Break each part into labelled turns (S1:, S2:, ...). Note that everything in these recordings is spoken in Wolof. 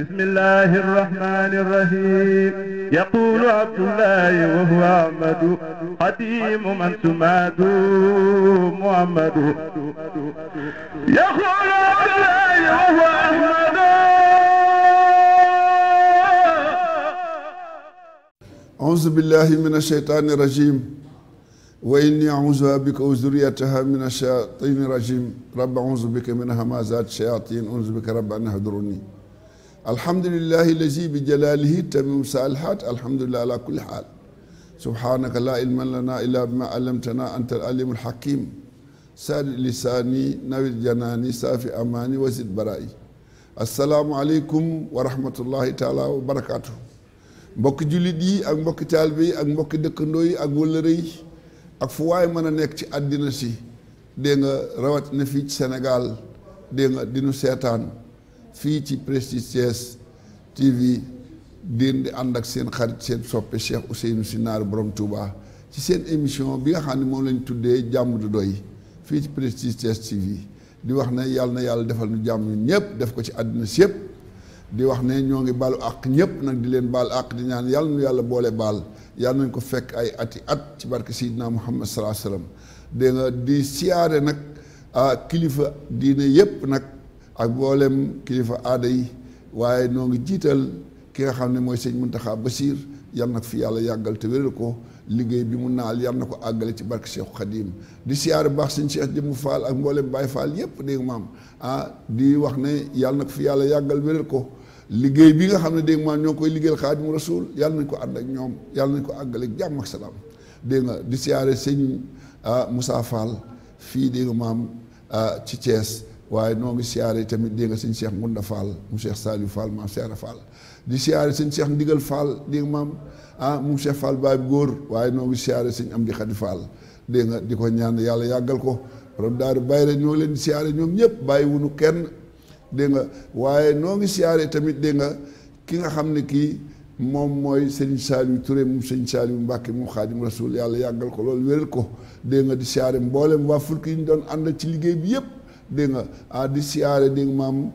S1: بسم الله الرحمن الرحيم يقول عبد الله وهو أحمد قديم من سماد محمد يقول عبد الله وهو أحمد.
S2: أعوذ بالله من الشيطان الرجيم وإني أعوذ بك وذريتها من الشياطين الرجيم رب أعوذ بك من همزات الشياطين أعوذ بك رب أن يحضروني. الحمد لله الذي بجلاله تمم الصالحات الحمد لله على كل حال سبحانك لا علم لنا إلا بما علمتنا أنت العليم الحكيم ساد لساني نوير جناني صافي أماني وزد برائي. السلام عليكم ورحمة الله تعالى وبركاته. mbokk jullit yi ak mbokk taalibe yi ak mbokk dëkkandoo yi ak wëllëre yi ak fu waay mën a nekk ci àddina si dégg nga rawat na fii ci Sénégal dégg nga dinu seetaan fii ci Prestige Thiès TV di ànd ak seen xarit seen soppe Cheikh Ousseynou Sy Naaru Borom Touba ci seen émission bi nga xam ne moom lañ tuddee jàmm du doy fii ci Prestige Thiès TV di wax ne yàlla na yàlla defal nu jàmm ñun ñëpp def ko ci àddina si yëpp. di wax ne ñoo ngi baalu àq ñëpp nag di leen baal àq di ñaan yàlla nu yàlla boole baal yàlla nañ ko fekk ay ati at ci barke Seydina Muhammad sallallahu alayhi wasallam dégg nga di siyaare nag kilifa diine yëpp nag ak mboolem kilifa aada yi waaye noo ngi jiital ki nga xam ne mooy sëñ Muntaxa Basiir yal na fi yàlla yàggal te wéral ko liggéey bi mu naal yal na ko àggale ci barke Cheikh Khadim di siyaare baax sëñ Cheikh Jëmmu Fall ak mboolem Baye Fall yëpp dégg nga maam di wax ne yal na ko fi yàlla yàggal wéral ko liggéey bi nga xam ne dégg nga maam ñoo koy liggéeyal Xaadimu Rasuul yàlla nañ ko ànd ak ñoom yàlla nañ ko àggale jàmm ak salaam dégg nga di siyaare sëñ Moussa Fall fii dégg nga maam ci Thiès waaye noo ngi siyaare tamit dégg nga sëñ Cheikh Ngunda Fall mu Cheikh Saliou Fall maam Seera Fall di siyaare sëñ Cheikh Ndigal Fall dégg nga maam mu Cheikh Fall baay góor waaye noo ngi siyaare sëñ Amdi Xadi Fall dégg nga di ko ñaan yàlla yàggal ko borom daaru bayre ñoo leen di siyaare ñoom ñëpp bàyyi wunu kenn dégg nga waaye noo ngi siyaare tamit dégg nga ki nga xam ne kii moom mooy sëñ Saliou Touré mu sëñ Saliou Mbàkke mu Xaadimu Rasuul yàlla yàggal ko loolu wéral ko dégg nga di siyaare mboolem waa fulk yi ñu doon ànd ci liggéey bi yëpp dégg nga di siyaare dégg nga maam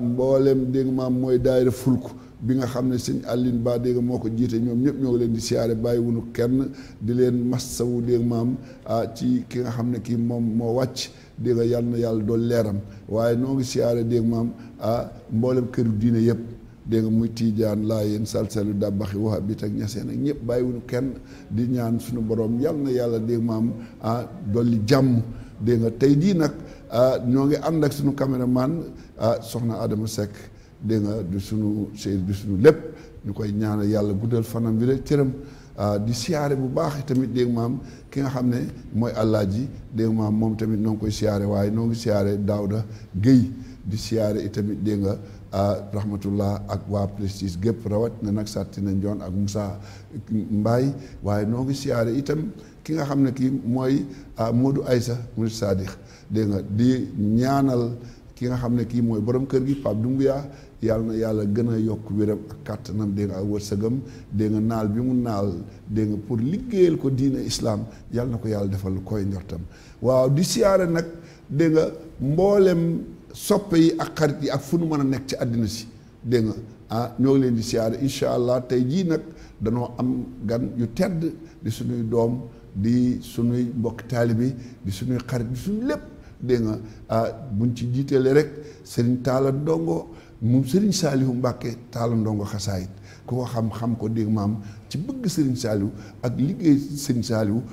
S2: mboolem dégg nga maam mooy daayira fulk bi nga xam ne sëñ Aline Ba dégg nga moo ko jiite ñoom ñëpp ñoo ngi leen di siyaare bàyyi wunu kenn di leen massawu dégg nga maam ci ki nga xam ne kii moom moo wàcc dégg nga yàlla na yàlla doon leeram waaye noo ngi siyaare dégg nga maam mboolem këru diine yëpp dégg nga muy Tiijaan Laayeen Salsalu Dabaxi Wahabit ak Ñaseen ak ñëpp bàyyi wunu kenn di ñaan suñu borom yàlla na yàlla dégg nga maam dolli jàmm dégg nga tey jii nag ñoo ngi ànd ak suñu caméraman soxna Adama Seck dégg nga du sunu sey du sunu lépp ñu koy ñaanal yàlla guddal fanam bi rek cëram di siyaare bu baax tamit dégg maam ki nga xam ne mooy Alaaji dégg maam moom tamit noo ngi koy siyaare waaye noo ngi siyaare Daawda Géy di siyaare itamit dégg nga rahmatullah ak waa Prestige gépp rawat na nag sàtti na njoon ak Moussa Mbaye waaye noo ngi siyaare itam ki nga xam ne kii mooy Modou Aïssa Modou Sadikh dégg nga di ñaanal ki nga xam ne kii mooy borom kër gi Pape Doumbouya yàlla na yàlla gën a yokk wéram ak kàttanam dégg nga ak wërsëgam dégg nga naal bi mu naal dégg nga pour liggéeyal ko diine islam yàlla na ko yàlla defal lu koy njortam waaw di siyaare nag dégg nga mboolem soppe yi ak xarit yi ak fu nu mën a nekk ci àddina si dégg nga ñoo ngi leen di siyaare incha allah tey jii nag danoo am gan yu tedd di suñuy doom di suñuy mbokki taalibe di suñuy xarit di suñu lépp dégg nga buñ ci jiiteele rek Serigne Talla Ndongo moom Serigne Saliou Mbàkke Talla Ndongo xasaayit ku ko xam ko dégg maam ci bëgg Serigne Saliou ak liggéey Serigne Saliou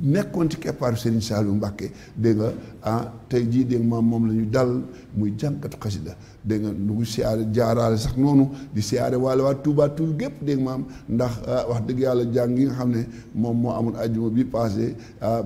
S2: nekkoon ci keppaaru Serigne Saliou Mbàkke dégg nga tey jii dégg maam moom la ñu dal muy jànkatu xasida dégg nga nu ngi siyaare jaaraale sax noonu di siyaare waale waa Touba Toul gépp dégg maam ndax wax dëgg yàlla jàng yi nga xam ne moom moo amul ajjuma bi passé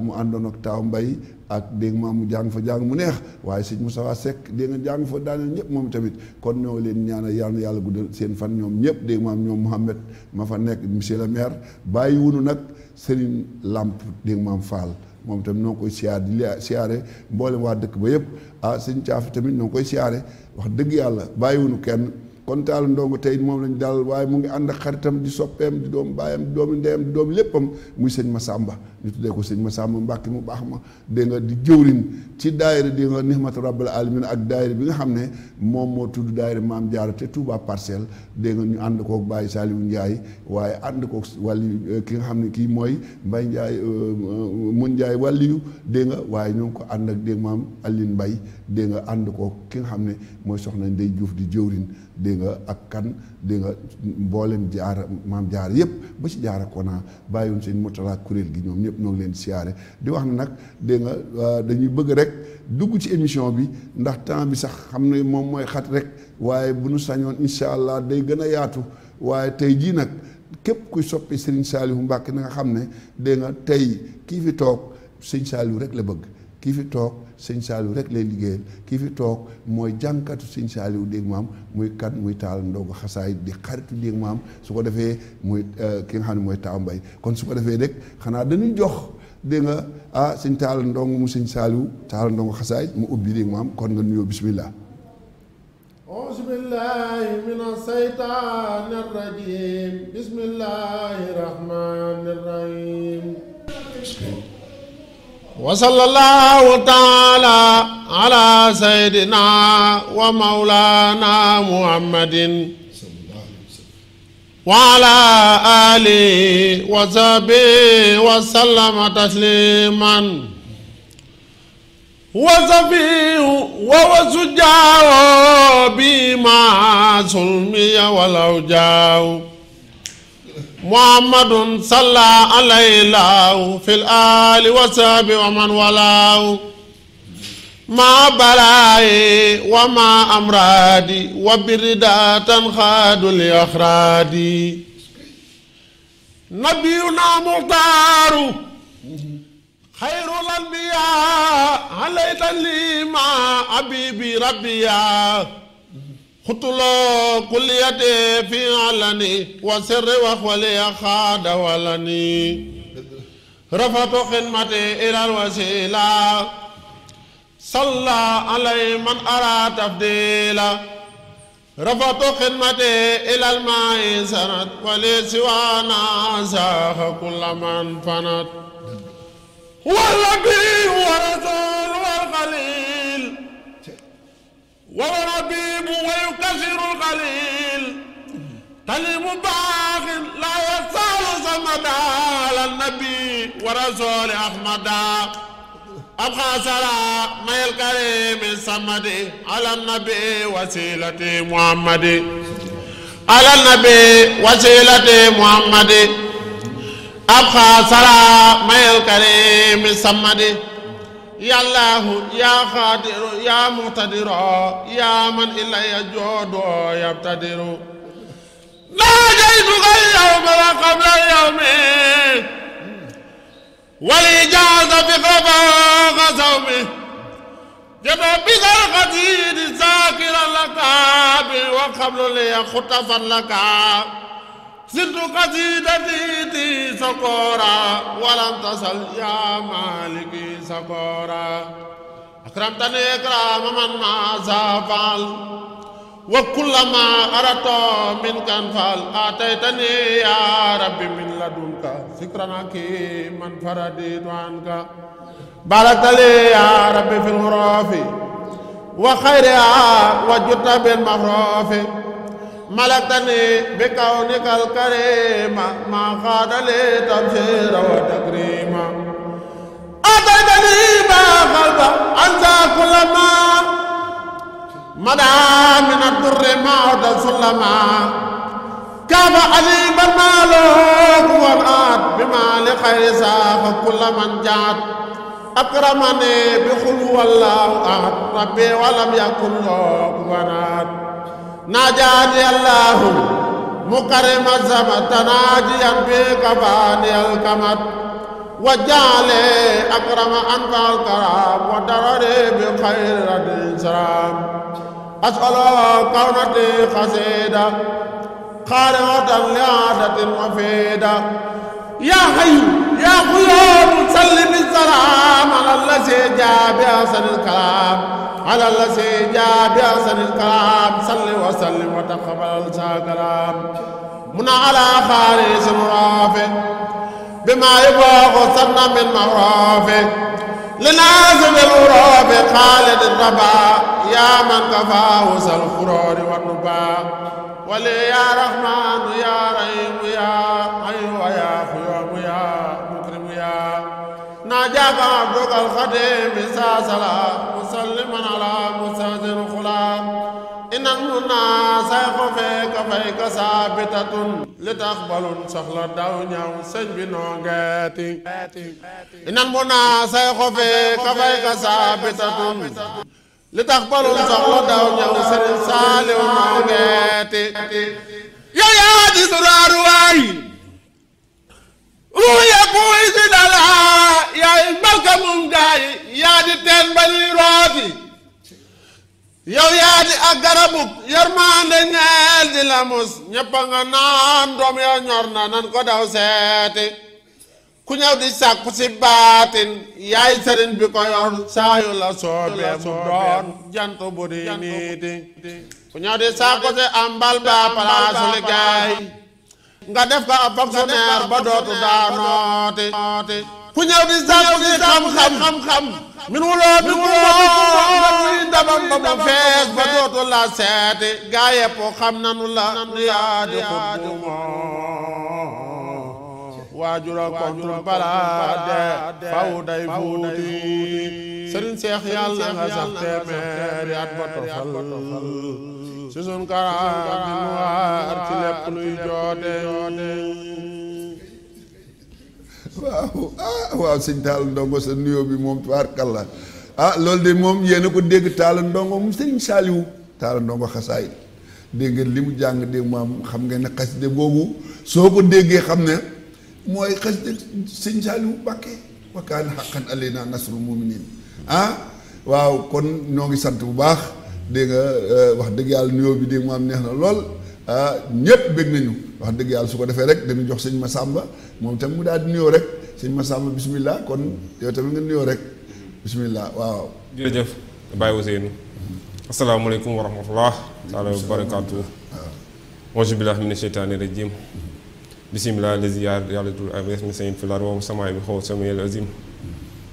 S2: mu àndoon ak taaw mbay ak dégg maam mu jàng fa jàng mu neex waaye sëñ Moussa Seck dégg nga jàng fa daaneel ñëpp moom tamit kon ñoo leen ñaanal yàlla na yàlla guddal seen fan ñoom ñëpp dégg maam ñoom Mouhamed ma fa nekk monsieur le maire bàyyi wunu nag Serigne Lamp dégg maam Fall moom tamit noo koy siyaare di siyaare mboolem waa dëkk ba yëpp sëñ Caaf tamit noo koy siyaare wax dëgg yàlla bàyyi wunu kenn kon Talla Ndongo tey moom lañ dalal waaye mu ngi ànd ak xaritam di soppeem di doomu baayam di doomu ndeyam di doomu léppam muy sëñ Massamba ñu tuddee ko sëñ Massamba Mbàkke mu baax ma dégg nga di jëwrin ci daayira di nga Nihmatu Rabbil Alamin ak daayira bi nga xam ne moom moo tudd daayira Maam Jaara te Touba Parcelles dégg nga ñu ànd kook Baye Saliou Ndiaye waaye ànd kook wàlli ki nga xam ne kii mooy Mbaye Ndiaye mun Ndiaye wàlliyu dégg nga waaye ñoo ngi ko ànd ak dégg maam Aline Mbaye dégg nga ànd kook ki nga xam ne mooy soxna Ndey Diouf di jëwrin dégg nga ak kan dégg nga mboolem jaara maam jaara yëpp ba ci jaara Kona bàyyiwoon seen motala kuréel gi ñoom ñëpp ñoo ngi leen siyaare di wax ne nag dégg nga dañuy bëgg rek dugg ci émission bi ndax temps bi sax xam ne moom mooy xat rek waaye bu nu sañoon incha allah day gën a yaatu waaye tey jii nag képp kuy soppi Serigne Saliou Mbacke na nga xam ne dégg nga tey kii fi toog Serigne Saliou rek la bëgg kii fi toog Serigne Saliou rek lay liggéeyal kii fi toog mooy jànkatu Serigne Saliou dégg maam muy kan muy Talla Ndongo xasaay di xaritu dégg maam su ko defee muy ki nga xam ne mooy Taaw Mbay kon su ko defee rek xanaa dañuy jox dégg nga Serigne Talla Ndongo mu Serigne Saliou Talla Ndongo xasaay mu ubbi dégg maam kon nga nuyoo bismillah.
S3: أعوذ بالله من الشيطان الرجيم بسم الله الرحمن الرحيم وصلى الله تعالى على سيدنا ومولانا محمد وعلى آله وصحبه وسلم تسليما وصفيه ووسجاه بما سلمي والأوجاع محمد صلى عليه الله في الآل وصحبه ومن والاه ما بلاي وما أمرادي وبردا تنخاد لأخرادي نبينا مختار خير الأنبياء عليت لي مع حبيبي ربيا خطلو كليتي في علني وسر وخولي خاد ولني رفعت خدمتي إلى الوسيلة صلى علي من أرى تفضيلا رفعت خدمتي إلى الماء سند ولسوانا ساخ كل من فند هو النبي ورسول والخليل والربيب ويكسر القليل كلم باغ لا يزال صمدا على النبي ورسول أحمد أبقى سلام الكريم الصمد على النبي وسيلة محمد على النبي وسيلة محمد أبقى سلام الكريم الصمد يا الله يا قادر يا مقتدر يا من إلي جود يبتدر ناجيتك اليوم وقبل اليوم والإجازة في خفاق صومي جبت بك القدير ساكرا لك وقبل لي خطفا لك سرت قصيدتي سكورا ولم تصل يا مالكي سكورا أكرمتني إكرام من ما زافل وكلما أردت منك أنفال آتيتني يا ربي من لدنك ذكرنا من فرديت عنك باركت لي يا ربي في الغرف وخيرها وجدت بالمغرف ملكتني بكونك الكريم ما خاد لي تبشير وتكريما أعطيتني ما خلق أنسى كل ما مدى من الدر ما سلما كاف عليم المالك والآت بما لخير ساق كل من جاد أكرمني بخلو الله أحد ربي ولم يكن له كفوا ناجاني الله مكرم الزمن تناجيا بك فاني الكمد وجعلي أكرم أنت الكرام ودرري بخير رد سلام أسأل كونتي خسيدة خارقة لعادة مفيدة يا حي يا قيوم سلم السلام على الذي جاء بأحسن الكلام على الذي جاء بأحسن الكلام صل وسلم وتقبل الكلام من على خالص مرافق بما يبلغ سنة من مرافق لنازل الغراب خالد الربا يا من كفاه الخرور والنبا ولي يا رحمن يا رحيم يا حي يا قيوم يا مكرم يا ناجاك عبدك الخديم ساسلا مسلما على مساجر الخلام إن المنى سيخ فيك ثابتة لتقبل سخل الدنيا سجب نوغاتي إن المنى سيخ فيك ثابتة لتقبل سخل الدنيا سجب سالي ونوغاتي يا دي سرار واي ويا بوي سدالا يا الملك منجاي يا دي تن بني روتي yow yaa di ak garabug yërmande ñeel di la mus ñëpp nga naan doom ya ñor na nan ko daw seeti ku ñëw di sàkku si baatin yaay sëriñ bi ko yor saa yu la soobee mu doon jant bu di niiti ku ñëw di sàkku si ambal ba palaasu liggéey nga def ko ab fonctionnaire ba dootu daanooti ku ñëw di sàkku si xam-xam min wuloo bi ndabam ba mu fees ba dootu la seeti gaa yépp xam nanu la yaa di xutbu waajura kontul balaa de faw day fuuti sëriñ Seex yàlla nga sax téeméeri at ba tofal si sun karaam di nuwaar ci lépp luy joote
S2: waaw sëñ Talla Ndongo sa nuyoo bi moom tubaarkalla loolu de moom yéen a ko dégg Talla Ndongo moom sëñ Saliou Talla Ndongo xasaay dégg ngeen li mu jàng dégg maam xam ngeen ne xaside boobu soo ko déggee xam ne mooy xaside sëñ Saliou Mbàkke wa kaana haqqan alaynaa nasrul mu'miniin waaw kon ñoo ngi sant bu baax dégg nga wax dëgg yàlla nuyoo bi dégg maam neex na lool ñëpp bëgg nañu wax dëgg yàlla su ko defee rek dañu jox sëñ Massamba moom tam mu daal di nuyoo rek sëñ Massamba bismillah kon yow tamit nga nuyoo rek bismillah waaw.
S4: jërëjëf Baye Ousseynou. asalaamaaleykum wa rahmatullah taala wa barakaatu. auzu billahi mina sheytaani rajim. bismillah lazi yàlla tul abes mi sayin filar woowu samaay bi xaw samiyel azim.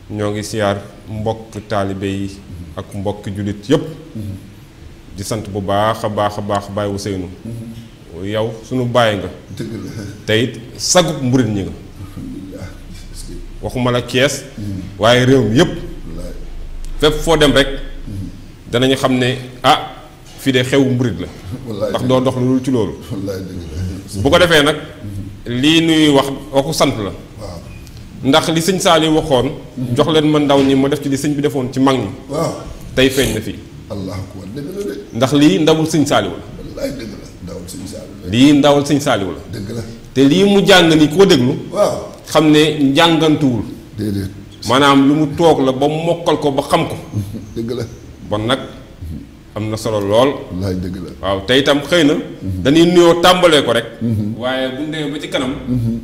S4: ñoo ngi siyaar mbokk taalibe yi ak mbokk jullit yëpp. di sant bu baax a baax Baye Ousseynou. yow sunu bàyyi nga. te it sagub mburit ñi nga. waxuma la Kees. waaye réew mi yëpp. fépp foo dem rek. danañu xam ne fii de xewu mburit la. ndax doo dox lu ci loolu. bu ko defee nag. lii nuy waxu sant la. ndax li sëñ Saliou waxoon. jox leen ma ndaw ñi ma def ci li sëñ bi defoon ci mag ñi. tey feeñ na fii. ndax lii ndawul sëñ Saliou la.
S2: wallaay dëgg la ndawul sëñ Saliou la.
S4: lii ndawul sëñ Saliou la.
S2: dëgg la
S4: te lii mu jàng ni koo déglu. xam ne njàngantuwul.
S2: déedéet
S4: maanaam lu mu toog la ba mokkal ko ba xam ko.
S2: dëgg la
S4: bon nag am na solo lool.
S2: wallaay dëgg la
S4: waaw te itam xëy na. dañuy nuyoo tàmbalee ko rek. waaye bu ñu demee ba ci kanam.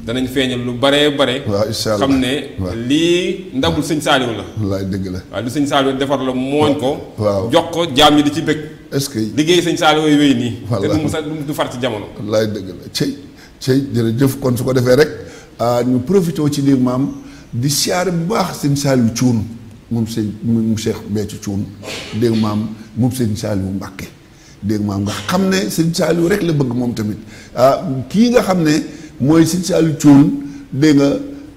S4: danañ feeñal lu baree bare.
S2: waaw incha allah
S4: xam ne lii ndabul sëñ Saliou la.
S2: wallaay dëgg la
S4: waaw lu sëñ Saliou defar la mooñ ko.
S2: waaw
S4: jox ko jaam yi di ci bëgg.
S2: est-ce que
S4: liggéey sëñ Saliou yooyu wéy nii.
S2: wallaay
S4: te du musa du far ci jamono.
S2: wallaay dëgg la cey jërëjëf kon su ko defee rek ñu profité ci dégg maam di siyaare bu baax sëñ Saliou Thioune moom sëñ mu Cheikh Béthio Thioune dégg maam moom sëñ Saliou Mbàkke dégg maam nga xam ne sëñ Saliou rek la bëgg moom tamit kii nga xam ne mooy sëñ Saliou Thioune dégg nga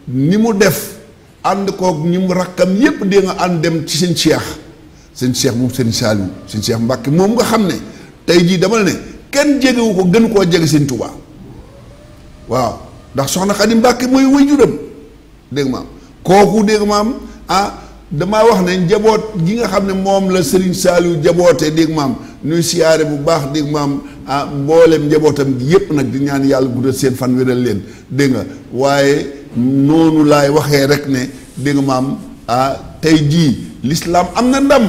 S2: ni mu def ànd koog ñi mu rakkam yépp dégg nga ànd dem ci sëñ Cheikh moom sëñ Saliou sëñ Cheikh Mbàkke moom nga xam ne tey jii dama ne kenn jegewu ko gën koo jege sëñ Touba waaw ndax soxna Xadi Mbàkke mooy waajuram dégg maam kooku dégg maam damaa wax ne njaboot gi nga xam ne moom la Serigne Saliou jaboote dégg maam nuy siyaare bu baax dégg maam mboolem njabootam gi yépp nag di ñaan yàlla guddal seen fan wéral leen dégg nga waaye noonu laay waxee rek ne dégg maam tey jii lislaam am na ndam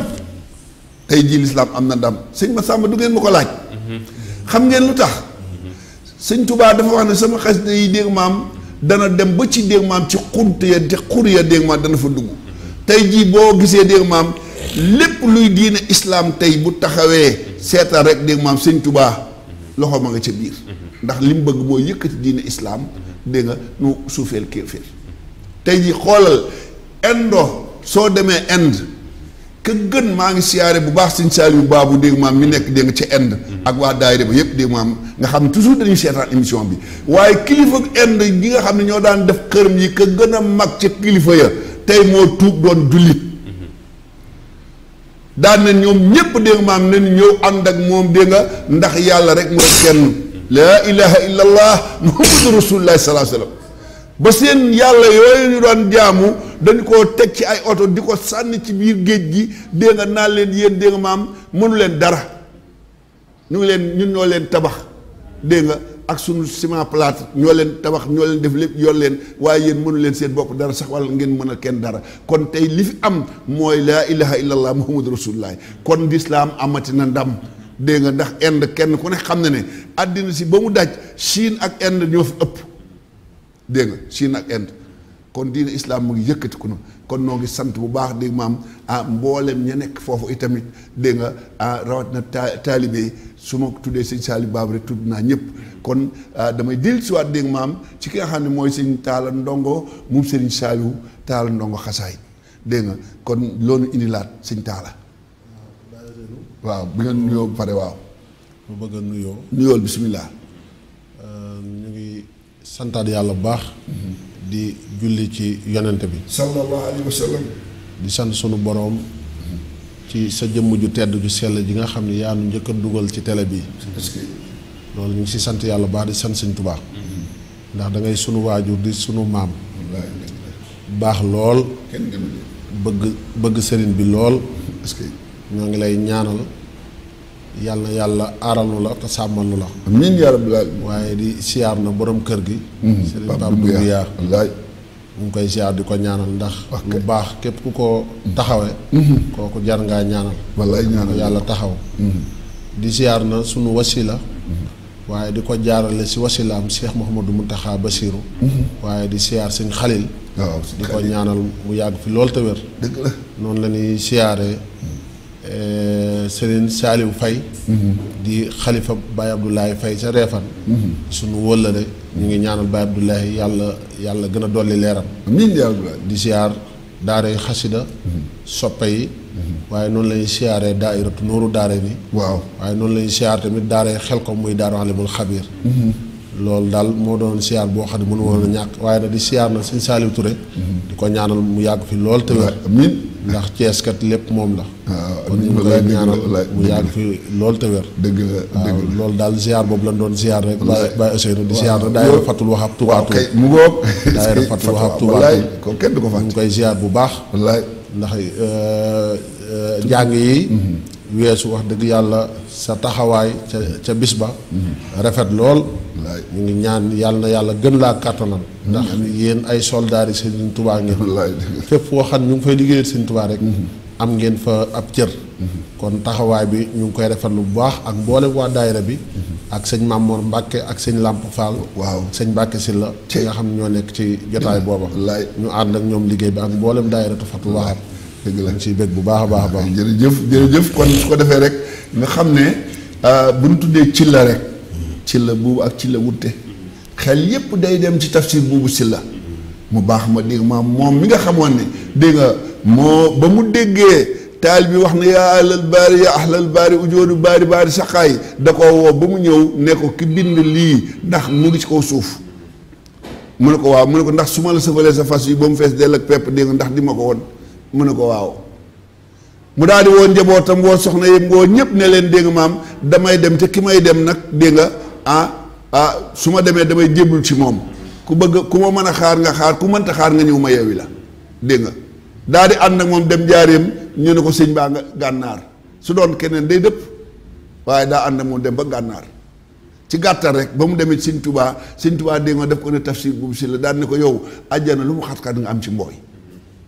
S2: sëñ Massamba du ngeen ma ko laaj xam ngeen lu tax sëñ Touba dafa wax ne sama xasida yi dégg maam dana dem ba ci dégg maam ci xur ya dégg maam dana fa dugg tey jii boo gisee dégg maam lépp luy diine islam tey bu taxawee seetal rek dégg maam sëñ Touba loxo ma nga ca biir ndax li mu bëgg mooy yëkkati diine islam dégg nga nu suufeel kéeféer tey ji xoolal indo soo demee Inde ka gën maa ngi siyaare bu baax sëñ Saliou Babou dégg maam mi nekk dégg nga ca Inde ak waa daayira ba yëpp dégg maam nga xam ne toujours dañuy seetaan émission bi waaye kilifa Inde gi nga xam ne ñoo daan def xërëm yi ka gën a mag ca kilifa ya tey moo tuub doon jullit daan na ñoom ñépp dégg maam nañu ñëw ànd ak moom dégg nga ndax yàlla rek mooy kenn laa ilaha illa allah muhammadu rasulullah sallallahu alayhi wasallam ba seen yàlla yooyu ñu doon jaamu dañ koo teg ci ay oto di ko sànni ci biir géej gi dégg nga naan leen yéen dégg nga maam mënu leen dara ñu ngi leen ñun ñoo leen tabax dégg nga ak suñu ciment plâtre ñoo leen tabax ñoo leen def lépp yor leen waaye yéen mënu leen seen bopp dara sax wala ngeen mën a kenn dara kon tey li fi am mooy laa ilaha illallah muhammadu rasulullah kon lislaam amati na ndam dégg nga ndax Inde kenn ku ne xam na ne àddina si ba mu daj Chine ak Inde ñoo fi ëpp dégg nga Chine ak Inde kon diine islam mu ngi yëkkatiku na kon noo ngi sant bu baax dégg maam mboolem ña nekk foofu itamit dégg nga rawat na taalibe yi su ma tuddee sëñ Saliou Babou rek tudd naa ñëpp kon damay dellu si waat dégg maam ci ki nga xam ne mooy sëñ Talla Ndongo moom sëriñ Saliou Talla Ndongo xasaay dégg nga kon loolu indilaat sëñ Talla waaw bi nga nuyoo pare waaw
S3: mu bëgg a
S2: nuyool bisimilah.
S3: ñu ngi santaat yàlla bu baax di julli ci yonent bi
S2: sallallahu alayhi wa sallam
S3: di sant sunu boroom ci sa jëmm ju tedd ju sell ji nga xam ne yaa nu njëkk a dugal ci télé bi loolu ñu ngi si sant yàlla baax di sant Sëñ Tuubaa ndax da ngay sunu waajur di sunu maam baax lool bëgg sëriñ bi lool ñoo ngi lay ñaanal yàlla na yàlla aaral nu la te sàmmal nu la
S2: amiin yaa rabbal aalamiin
S3: waaye di siyaar na borom kër gi sëriñ Pape Doumbia
S2: wallaay
S3: mu ngi koy siyaar di ko ñaanal ndax lu baax képp ku ko taxawe kooku jar ngaa ñaanal
S2: wallaay ñaanal
S3: yàlla taxaw di siyaar na sunu wasila waaye di ko jaarale si wasilaam Cheikh Mouhamadou Mountakha Bassirou waaye di siyaar sëñ Xalil
S2: waaw
S3: di ko ñaanal mu yàgg fi loolu te wér
S2: dëgg la
S3: noonu la ñuy siyaaree Serigne Saliou Faye di xalifa Baye Abdoulaye Faye ca Reefan sunu wëllëre ñu ngi ñaanal Baye Abdoulaye yàlla gën a dolli leeram
S2: amiin yaa rabbal
S3: di siyaar daara yi xasida soppe yi waaye noonu la ñuy siyaaree daairatu Nuuru daare ni
S2: waaw
S3: waaye noonu la ñuy siyaar tamit daara yi xel ko muy daaru alimul xabiir loolu daal moo doon siyaar boo xam ne mënu woon a ñàkk waaye nag di siyaar na Serigne Saliou Touré di ko ñaanal mu yàgg fi lool te wér
S2: amiin
S3: ndax Cees kat lépp moom la kon ñu ngi
S2: wallaay
S3: koy ñaanal mu
S2: dëgg
S3: yàgg fi lool te wér
S2: dëgg la
S3: waaw
S2: dëgg la
S3: loolu daal ziar boobu lañ doon ziar rek Baye Ousseynou di ziar na daayira Fatul Wahab Touba
S2: waaw kay mu ngoog
S3: daayira Fatul Wahab Touba
S2: wallaay ko kenn du ko
S3: ñu ngi
S2: fàtte
S3: koy ziar bu baax
S2: wallaay
S3: ndax jàng yi weesu wax dëgg yàlla sa taxawaay ca bis ba rafet lool
S2: wallaay
S3: ñu ngi ñaan yàlla na yàlla gën laa kàttanal ndax yéen ay soldaar yi Sëriñ Tuubaa ngeen
S2: wallaay
S3: fépp foo xam ñu ngi fay liggéeyal Sëriñ Tuubaa rek am ngeen fa ab cër kon taxawaay bi ñu ngi koy rafetlu bu baax ak mboolem waa daayira bi ak sëñ Mamour Mbacke ak sëñ Lamp Fall
S2: waaw
S3: sëñ Mbacke Sylla ci nga xam ne ñoo nekk ci jotaay booba
S2: wallaay
S3: ñu ànd ak ñoom liggéey bi ak mboolem daayiratu Fatul Wahab
S2: dëgg la
S3: ñu ciy bég bu baax a baax a baax
S2: jërëjëf kon su ko defee rek nga xam ne bu ñu tuddee Sylla rek Sylla buubu ak Sylla wutte xel yépp day dem ci tafsir buubu Sylla mu baax ma dégg ma moom mi nga xamoon ne dégg nga moo ba mu déggee taal bi wax na yaa ahlal baari yaa ahlal baari ujoodu baari saqaay da ko woo ba mu ñëw ne ko ki bind lii ndax mu ngi ci kaw suuf mu ne ko waaw mu ne ko ndax su ma la sëfalee sa fas yi ba mu fees dell ak pepp dégg nga ndax di ma ko woon mu ne ko waaw mu daal di woo njabootam woo soxna yëpp woo ñëpp ne leen dégg maam damay dem te ki may dem nag dégg nga su ma demee damay jébul ci moom ku bëgg ku ma mën a xaar nga xaar ku mënta xaar nga ñëw ma yeewi la dégg nga daal di ànd ak moom dem jaareem ñu ne ko sëñ baa nga gànnaar su doon keneen day dëpp waaye daa ànd ak moom dem ba gànnaar ci gàttal rek ba mu demee sëñ Tubaa dégg nga def ko ne tafsir bu si la daan ne ko yow àjjana lu mu xat-xat nga am ci mbooy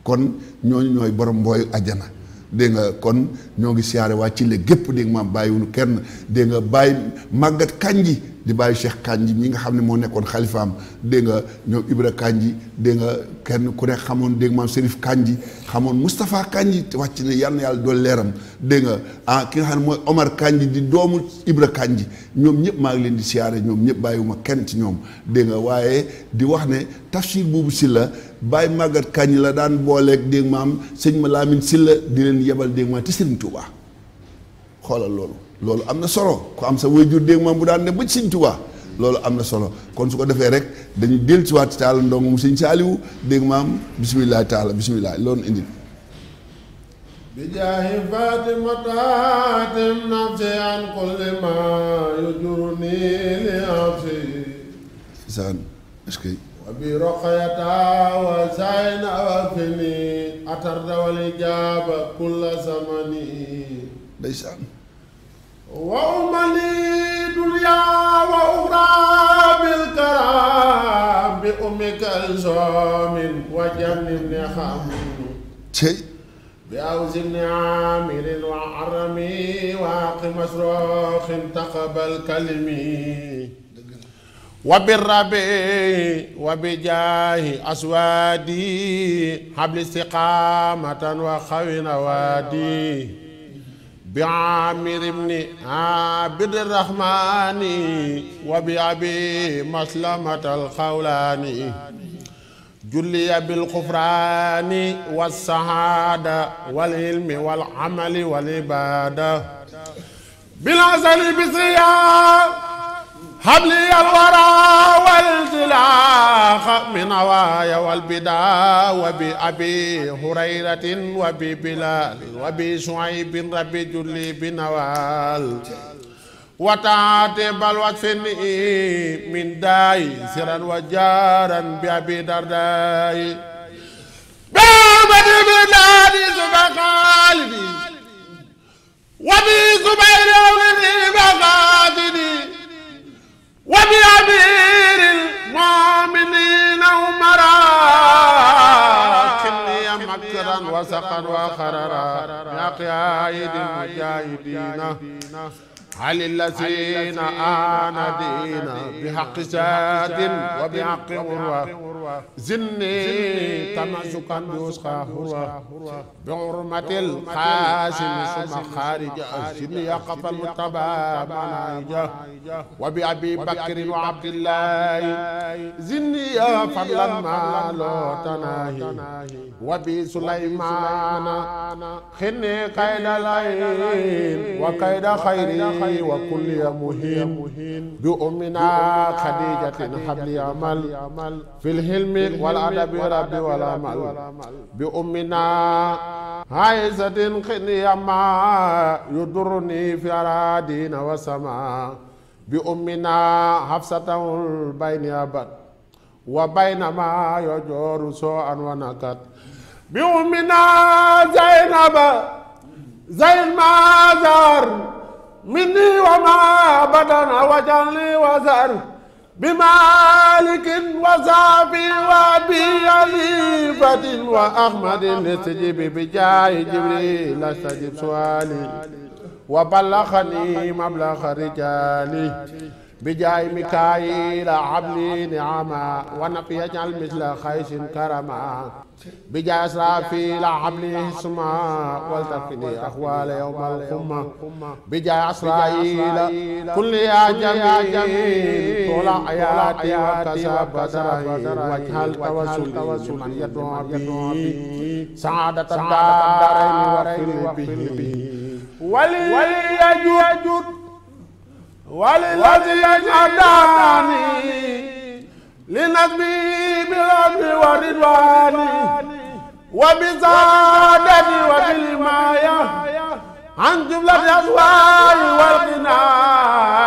S2: kon ñooñu ñooy borom mbooy àjjana dégg nga kon ñoo ngi siyaare waa ci le gépp dégg nga maam bàyyiwuñu kenn dégg nga bàyyi màggat kanji di bàyyi Cheikh Kandji mi nga xam ne moo nekkoon xalifaam dégg nga ñoom Ibra Kandji dégg nga kenn ku ne xamoon dégg maam Serif Kandji xamoon Moustapha Kandji wàcc na yal na yàlla dool leeram dégg nga ki nga xam ne mooy Omar Kandji di doomu Ibra Kandji ñoom ñëpp maa ngi leen di siyaare ñoom ñëpp bàyyiwuma kenn ci ñoom dégg nga waaye di wax ne Tafsir Boubou Sylla Baye Maguette Kandji la daan booleeg dégg maam sëñ Malamine Sylla di leen yebal dégg maam te Serigne Touba xoolal loolu am na solo ku am sa waajur dégg maam bu daan ne ba Serigne Touba loolu am na solo kon su ko defee rek dañuy dellu si waat ci taala ndongo mu sëñ Saaliwu dégg maam bisimilah taala bisimilah loolu indi
S3: bijaahi Fatimata nafsi an kulli ma yujuruni li afsi
S2: saan est-ce que
S3: wa bi roqayata wa sayna wa fini atarda wal ijaba kulla zamani
S2: ndeysaan
S3: wa umali dunya wa ukhra bil karam bi ummika al-zamin wa jannibni kham
S2: cey
S3: bi awzini amirin wa arami wa aqi masrokhin taqabal kalimi wa birrabi wa bijahi aswadi habli istiqamatan wa khawina wadi بعامر بن عابد الرحمن وبأبي مسلمة الخولاني جلي بالغفران والسعادة والعلم والعمل والعبادة بالعسل بصيام حبلي الورى والانزلاق من نوايا والبدع وبأبي هريرة وببلال وبشعيب ربي جلي بنوال وتعاتب الوصفني من داي سرا وجارا بأبي درداي بأبي بلادي سبق قلبي وبي زبير أولي بقاتني وبأمير المؤمنين عمرا كني مكرا وسقا وخررا يا قائد المجاهدين على الذين آندينا بحق ساد وبحق مروة زني تمسكا بوسخا هروة بعرمة القاسم ثم خارج زني يقف المتبع منايجة وبأبي بكر وعبد الله زني فضلا ما لا تناهي وبسليمان خني كيد لين وكيد خيري وكل مهين بأمنا خديجة حبل عمل في الحلم والأدب رب والعمل بأمنا عائشة خني ما يضرني في أرادين وسماء بأمنا حفصة البين أبد وبينما يجور سوءا ونكت بأمنا زينب زين ما زار مني وما بدن وجلي وزر بمالك وصافي وابي عليفة وأحمد استجب بجاه جبريل استجب سؤالي وبلغني مبلغ رجالي بجاه ميكائيل عبلي نعما ونفي يجعل مثل خيش كرما بجاه إسرافيل عبلي اسما والتقني أخوال يوم القمة بجاه إسرائيل كل يا جميل طول حياتي وكسب بدري واجعل توسلي من يدعو به سعادة الدارين وفي به ولي يجود وللذي يجعلني لنسبي بالأمر والرضوان وبزادتي وبالماية عن جملة الأسوار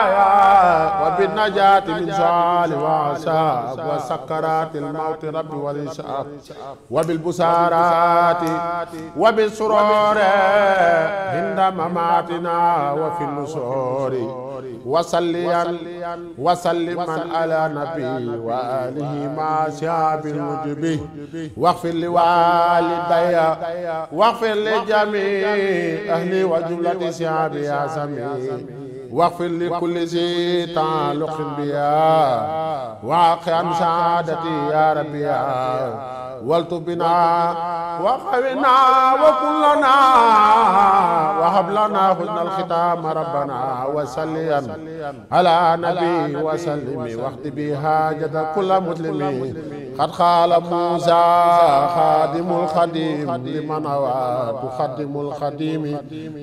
S3: والغناية وبالنجاة من سؤال وعساب وسكرات الموت ربي والإسعاف وبالبسارات وبالسرور عند مماتنا وفي النصور وسلما على نبي وآله مع شعب المجبه واغفر لوالدي واغفر لجميع أهلي وجملة شعبي يا سميع واغفر لكل ذي تعلق بيا واقعا سعادتي يا ربي يا والتبنا وقونا وكلنا وهب لنا حسن الختام ربنا وسليا على نبي وسلم واخت بحاجة كل مسلم قد قال موسى خادم الخديم لمن أوى تخدم الخديم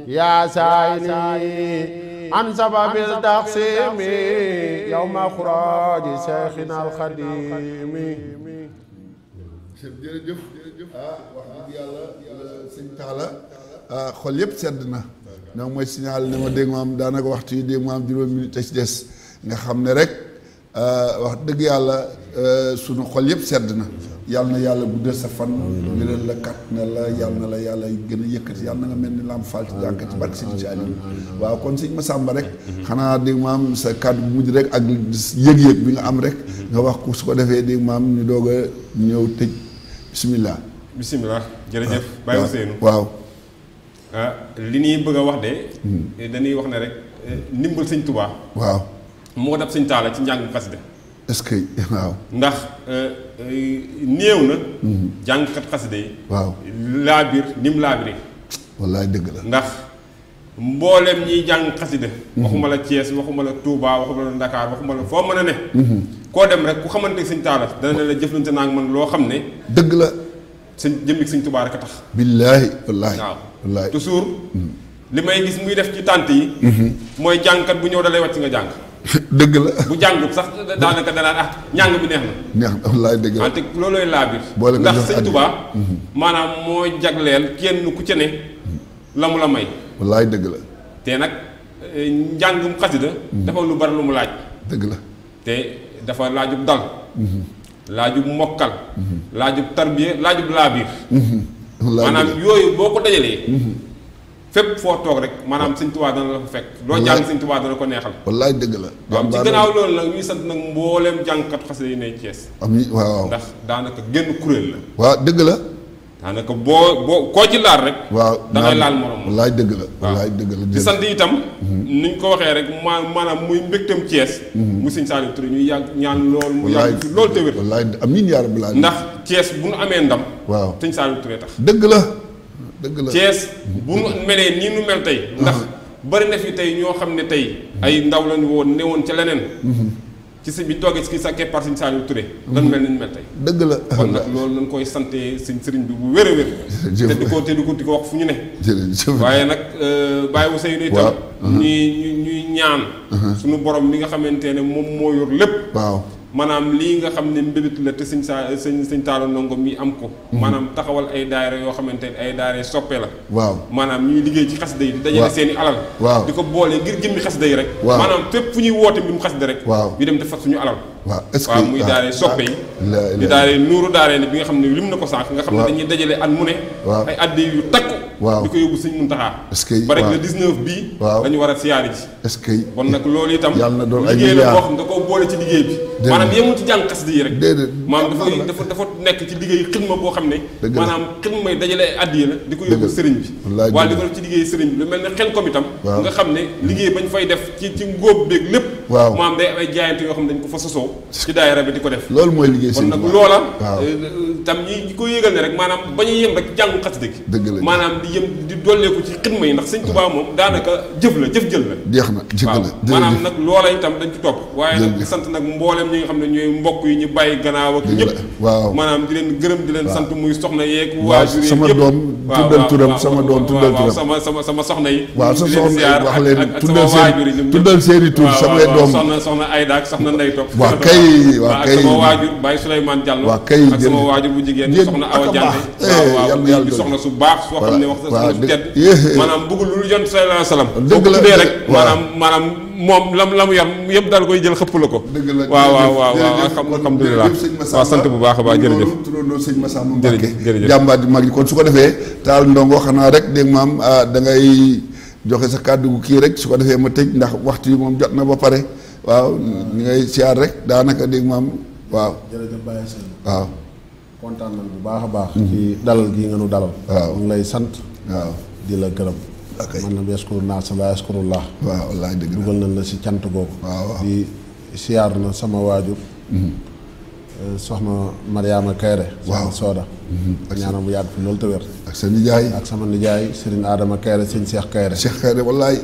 S3: يا سائلي عن سبب التقسيم يوم خراج شيخنا الخديم.
S2: jërëjëf wax dëgg yàlla sëñ Talla xol yëpp sedd na donc mooy signal ne ma dégg maam daanaka waxtu yi dégg maam juróomi minute ci des nga xam ne rek wax dëgg yàlla sunu xol yëpp sedd na yàlla na yàlla guddal sa fan wéral la kat na la yàlla na la yàlla gën a yëkkati yàlla na nga mel ni lam faal ci jànk ci barke Sëñ Saaliw waaw kon sëñ Massamba rek xanaa dégg maam sa kàddu bu mujj rek ak yëg-yëg bi nga am rek nga wax ko su ko defee dégg maam ñu doog a ñëw tëj bismillah
S4: jërëjëf Baye Ousseynou
S2: waaw
S4: li ñuy bëgg a wax de dañuy wax ne rek ndimbal sëñ Touba
S2: waaw
S4: moo dab sëñ Talla ci njàng xasida
S2: est-ce que waaw
S4: ndax néew na jàngkat xasida yi
S2: waaw
S4: laabir ni mu laabiri
S2: wallaay dëgg la
S4: ndax mboolem ñiy jàng xasida waxuma la Thiès waxuma la Touba waxuma la Dakar waxuma la foo mën a ne koo dem rek ku xamante sëñ Talla dana ne la jëflante naa ak man loo xam ne
S2: dëgg la
S4: sëñ jëmmi sëñ Touba rek a tax
S2: billaahi wallaahi
S4: waaw
S2: wallaahi
S4: toujours li may gis muy def ci tànt yi mooy jàngkat bu ñëw da lay wàcc nga jàng
S2: dëgg la
S4: bu jàngut sax daanaka danaan njàng bi neex na
S2: neex na wallaay dëgg la
S4: wante loolooy laabir
S2: boole nga
S4: ndax
S2: jox
S4: sëñ Touba maanaam moo jagleel kenn ku ci ne la mu la may
S2: wallaay dëgg la
S4: te nag njàngum xasida dafa lu bari lu mu laaj
S2: dëgg la
S4: te dafa laajub dal laajub mokkal laajub tarbiya laajub laabir maanaam yooyu boo ko dajalee fépp foo toog rek maanaam sëñ Touba dana la fa fekk loo jàng sëñ Touba dana ko neexal
S2: wallaay dëgg la
S4: waaw ci gannaaw loolu nag ñuy sant nag mbooleem jàngkat xasida yi ne Thiès
S2: am waaw
S4: ndax daanaka génn kuréel la
S2: waaw dëgg la
S4: daanaka boo koo ci laal rek
S2: waaw
S4: da ngay laal morom
S2: wallaay dëgg la wallaay dëgg la
S4: di sant itam niñ ko waxee rek maanaam muy mbégtam Thiès mu sëñ Saliou Touré ñuy yàgg ñaan lool mu yàgg fi loolu te wér
S2: wallaay amiin yaa rabbi
S4: ndax Thiès bu nu amee ndam
S2: waaw
S4: sëñ Saliou Touré tax
S2: dëgg la dëgg la
S4: Thiès bu nu melee nii nu mel tey ndax bari na fi tey ñoo xam ne tey ay ndaw lañu woon newoon ca leneen ci si bi toogee ci sa keppaar sëñ Saliou Touré lan mel ni mel tey
S2: dëgg la
S4: kon nag loolu nañ koy sante sëriñ bi bu wér a wér te di ko wax fu ñu ne
S2: jërëjëf
S4: waaye nag Baye Ousseynou itam ñuy ñaan suñu borom mi nga xamante ne moom moo yor lépp
S2: waaw
S4: maanaam lii nga xam ne mbébét la te sëñ Talla Ndongo mi am ko maanaam taxawal ay daayira yoo xamante ne ay daayira soppe la
S2: waaw
S4: maanaam ñuy liggéey ci xasida yi di dajale seen i alal
S2: waaw
S4: di ko boole ngir jëmmi xasida yi rek
S2: waaw
S4: maanaam fépp fu ñuy woote mbirum xasida rek
S2: waaw
S4: ñu dem def fa suñu alal
S2: waaw est-ce que
S4: waaw muy daare soppe yi di daare nuuru daare ne bi nga xam ne lim na ko sànq nga xam ne dañuy dajale at mu ne ay addi yu takku
S2: waaw
S4: di ko yóbbu sëñ Muntaxa
S2: est-ce que
S4: ba rek le 19 bii dañu war a siyaari ji
S2: est-ce que
S4: kon nag loolu itam
S2: yàlla na doon ay
S4: liggéey la boo xam da koo boole ci liggéey bi maanaam yemul ci jàng xasida yi rek
S2: déedéet
S4: maanaam dafa nekk ci liggéey xidma boo xam ne maanaam xidma may dajale ay addiya la di ko yóbbu sëriñ bi waaye di ko ci liggéey sëriñ bi lu mel ne xel kom itam nga xam ne liggéey bañ fay def ci ngóob beeg lépp maanaam day am ay jaayante yoo xam ne dañ ko fa sosoo ci daayira bi di ko def
S2: loolu mooy liggéey
S4: kon nag loola tam ñi ko yégal ne rek maanaam bañu yem rek jàngu xasida gi maanaam di yem di dolleeku ci xidma yi ndax sëñ Tuubaa moom daanaka jëf jël la
S2: jeex na jëf la
S4: maanaam nag loola itam dañ ci topp waaye nag di sant nag mboolem ñi nga xam ne ñooy mbokk yi ñu bàyyi gannaaw ak ñëpp
S2: waaw
S4: maanaam di leen gërëm di leen sant muy soxna yeeg waajur yi
S2: sama doom tuddal turam sama doom tuddal turam
S4: sama soxna yi
S2: waaw sa soxna wax leen
S4: tuddal
S2: tuddal seeni tur samay doom
S4: soxna Ayda ak soxna Ndey Topp
S2: waaw kay waaw kay
S4: ak sama waajur Baye Souleymane Diallo
S2: waaw kay
S4: ak sama waajur bu jigéen soxna Awa Diagne waaw di soxna su baax soo xam ne wax sa soxna su tedd maanaam bëggul lu jont sallallahu alayhi wa sallam
S2: dëgg la
S4: tuddee rek maanaam moom la mu yar yëpp daal koy jël xëpp la ko waaw alhamdulilah waaw sant bu baax a baax jërëjëf
S2: turandoo sëñ Massamba Mbacké jàmbaar ji mag ji kon su ko defee Talla Ndongo xanaa rek dégg maam da ngay joxe sa kàddu gu kii rek su ko defee ma tëj ndax waxtu yi moom jot na ba pare waaw ñu ngay siyaar rek daanaka dégg maam waaw
S3: jërëjëf Baye Sène
S2: waaw
S3: kontaan nañ bu baax a baax ci dalal gii nga nu dalal
S2: waaw
S3: ñu ngi lay sant
S2: waaw
S3: di la gërëm
S5: man lam yaskuru naasa laa yaskurullah.
S2: waaw wallaay dëgg
S5: dugal nañ la si cant googu.
S2: waaw
S5: di siyaar na sama waajur. soxna Mariama Kayre.
S2: waaw
S5: soxna Sooda. ak ñaanam bu yàgg fi loolu te wér.
S2: ak sa nijaay.
S5: ak sama nijaay Serigne Adama Kayre sëñ Cheikh Kayre.
S2: Cheikh Kayre wallaay.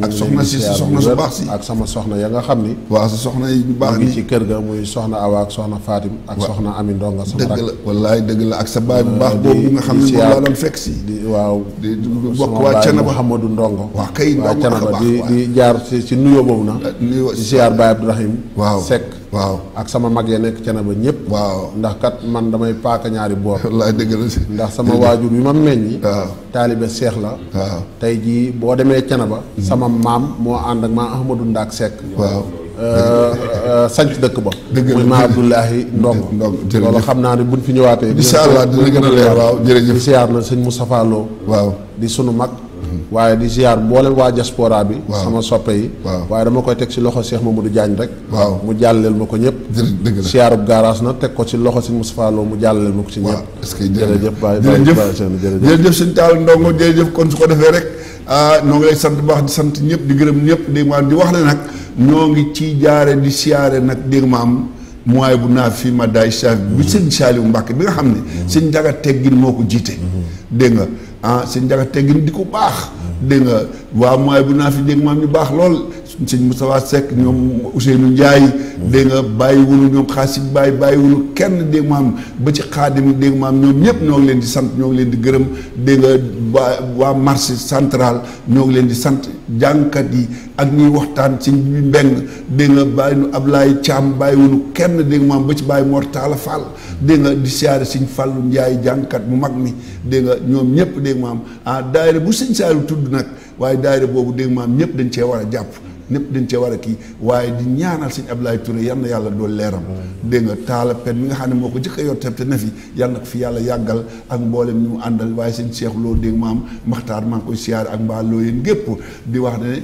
S2: ak soxna si soxna su baax si.
S5: ak sama soxna ya nga xam ni.
S2: waaw sa soxna yi bu baax
S5: ngi ci kër ga muy soxna Awa ak soxna Fatim. ak soxna Ami Ndonga sama rak.
S2: dëgg la wallaay dëgg la ak sa baay bu baax boobu nga xam ne moom laa doon fekk si.
S5: waaw
S2: di bokk waa Canaba
S5: Mouhamadou Ndongo.
S2: waa kay
S5: waa Canaba di jaar ci nuyoo boobu na. di siyaar Baye Abdourahim.
S2: waaw
S5: Seck.
S2: waaw
S5: ak sama mag ya nekk Canaba ñëpp.
S2: waaw
S5: ndax kat man damay paaka ñaari boor.
S2: wallaay dëgg la si.
S5: ndax sama waajur bi ma meññi.
S2: waaw
S5: taalibe Seex la.
S2: waaw
S5: tey jii boo demee Canaba. sama maam moo ànd ak maam Ahmadou Ndaak Seck.
S2: waaw
S5: sanc dëkk ba.
S2: dëgg la
S5: muy ma Abdoulahi Ndongo. loolu xam naa ne buñ fi ñëwaatee.
S2: incha allah dina gën a leer waaw jërëjëf.
S5: di siyaar na sëñ Moustapha Lo.
S2: waaw
S5: di sunu mag. waaye di ziar mboolem waa diaspora bi. sama soppe yi. waaye dama koy teg ci loxo Cheikh Mamadou Diagne rek.
S2: waaw
S5: mu jàllale ma ko ñëpp.
S2: dëgg la
S5: ziarub garage na teg ko ci loxo sëñ Moustapha Lo mu jàllale ma ko ci ñëpp.
S2: est-ce que
S5: jërëjëf
S2: jërëjëf sëñ Talla Ndongo jërëjëf kon su ko defee rek noo ngi lay sant bu baax di sant ñëpp di gërëm ñëpp dégg maam di wax ne nag ñoo ngi ci jaare di siyaare nag dégg maam mooy bu naa fi ma daay saaf bi sëñ Saliou Mbacke bi nga xam ne sëñ Njaga Teggin moo ko jiite dégg nga sëñ Njaga Teggin di ko baax dégg nga waa mooy bu naa fi dégg maam ñu baax lool sëñ Moustapha Seck ñoom Ousseynou Ndiaye dégg nga bàyyi wunu ñoom xaasib bàyyi wunu kenn dégg maam ba ci xaadim dégg maam ñoom ñëpp ñoo ngi leen di sant ñoo ngi leen di gërëm dégg nga waa marché central ñoo ngi leen di sant jàngkat yi ak ñuy waxtaan ci mbeng dégg nga bàyyi nu Ablaye Thiam bàyyi wunu kenn dégg maam ba ci bàyyi Mor Talla Fall dégg nga di siyaare sëñ Fallou Ndiaye jàngkat mu mag mi dégg nga ñoom ñëpp dégg maam daayira bu sëñ Saliou tudd nag waaye daayira boobu dégg maam ñëpp dañ cee war a jàpp ñëpp dañ cee war a kii waaye di ñaanal sëñ Ablaye Touré yal na yàlla dool leeram dégg nga taala pen mi nga xam ne moo ko jëkk a yor te na fi yal na ko fi yàlla yàggal ak mboolem ñu mu àndal waaye sëñ Cheikh Lo dégg maam Maxtaar maa ngi koy siyaare ak mbaa loo yéen gépp di wax ne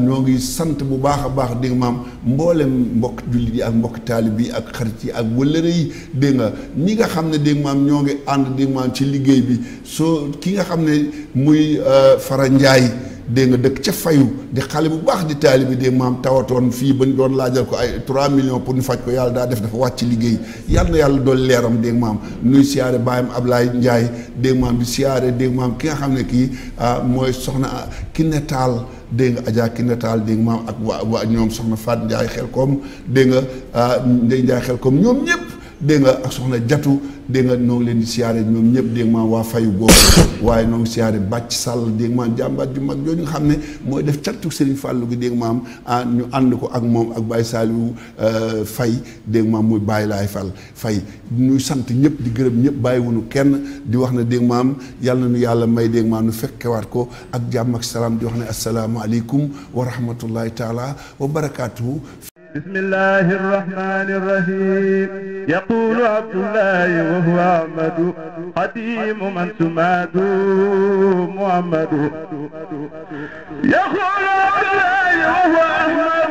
S2: ñoo ngi sant bu baax a baax dégg maam mboolem mbokk jullit yi ak mbokk taalib yi ak xarit yi ak wëllëre yi dégg nga ñi nga xam ne dégg maam ñoo ngi ànd dégg maam ci liggéey bi soo ki nga xam ne muy Fara Ndiaye dégg nga dëkk ca fayu di xale bu baax di taali bi dégg maam tawatoon fii ba ñu doon laajal ko ay 3 millions pour ñu faj ko yàlla daa def dafa wàcc liggéey yàlla na yàlla doon leeram dégg maam nuy siyaare baayam Ablaye Ndiaye dégg maam di siyaare dégg maam ki nga xam ne kii mooy soxna Kiné Tall dégg nga Adja Kiné Tall dégg maam ak waa ñoom soxna Faat Ndiaye xel koom dégg nga Ndey Ndiaye xel koom ñoom ñëpp dégg nga ak soxna Jatu dégg nga noo ngi leen di siyaare ñoom ñëpp dégg nga waa fayu googu waaye noo ngi siyaare bàcc sàll dégg nga maam jàmbaat ju mag jooju nga xam ne mooy def cattu Serigne Fallou gi dégg nga maam ñu ànd ko ak moom ak Baye Saliou Faye dégg nga maam muy Baye Laay Fall Faye ñuy sant ñëpp di gërëm ñëpp bàyyi wuñu kenn di wax ne dégg nga maam yàlla na nu yàlla may dégg nga maam nu fekkewaat ko ak jàmm ak salaam di wax ne asalaamaaleykum wa rahmatullahi taala wa barakaatuhu.
S1: بسم الله الرحمن الرحيم يقول عبد الله وهو أحمد قديم من سماد محمد يقول عبد الله وهو أحمد